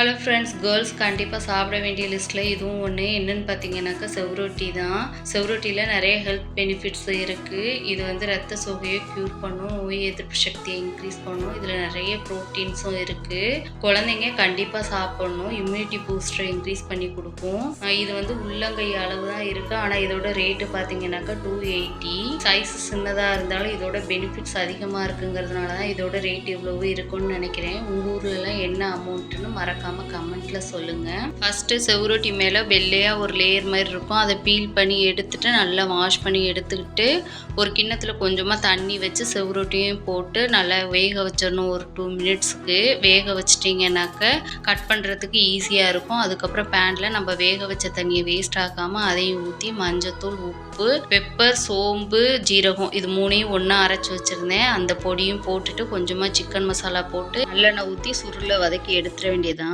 Hello friends, girls கண்டிப்பாக சாப்பிட வேண்டிய லிஸ்ட்டில் இதுவும் ஒன்று. என்னென்னு பார்த்தீங்கன்னாக்கா செவ்ரொட்டி தான். செவ்ரொட்டியில் நிறைய ஹெல்த் பெனிஃபிட்ஸ் இருக்குது. இது வந்து ரத்த சோகையை க்யூர் பண்ணும், நோய் எதிர்ப்பு சக்தியை இன்க்ரீஸ் பண்ணும். இதில் நிறைய ப்ரோட்டீன்ஸும் இருக்குது. குழந்தைங்க கண்டிப்பாக சாப்பிட்ணும். இம்யூனிட்டி பூஸ்டரை இன்க்ரீஸ் பண்ணி கொடுக்கும். இது வந்து உள்ளங்கை அளவு தான் இருக்குது. ஆனால் இதோட ரேட்டு பார்த்தீங்கன்னாக்கா 280. சைஸ் சின்னதாக இருந்தாலும் இதோட பெனிஃபிட்ஸ் அதிகமாக இருக்குங்கிறதுனால தான் இதோட ரேட் இவ்வளவு இருக்குன்னு நினைக்கிறேன். உங்கள் ஊர்லலாம் என்ன அமௌண்ட்டுன்னு மறக்காம கமெண்ட்ல சொல்லுங்க. ஃபர்ஸ்ட் செவ்ரொட்டி மேல வெள்ளையா ஒரு லேயர் மாதிரி இருக்கும். அதை பீல் பண்ணி எடுத்துட்டு நல்லா வாஷ் பண்ணி எடுத்துக்கிட்டு ஒரு கிண்ணத்துல கொஞ்சமா தண்ணி வச்சு செவ்ரொட்டியும் போட்டு நல்லா வேக வச்சிடணும். ஒரு 2 மினிட்ஸ்க்கு வேக வச்சிட்டிங்கன்னாக்க கட் பண்ணுறதுக்கு ஈஸியாக இருக்கும். அதுக்கப்புறம் பேனில் நம்ம வேக வச்ச தண்ணியை வேஸ்ட் ஆக்காமல் அதையும் ஊற்றி மஞ்சத்தூள், உப்பு, பெப்பர், சோம்பு, ஜீரகம் இது மூணையும் ஒன்றா அரைச்சி வச்சுருந்தேன். அந்த பொடியும் போட்டுட்டு கொஞ்சமாக சிக்கன் மசாலா போட்டு நல்லெண்ணெய் ஊற்றி சுருளை வதக்கி எடுத்துட வேண்டியதான்.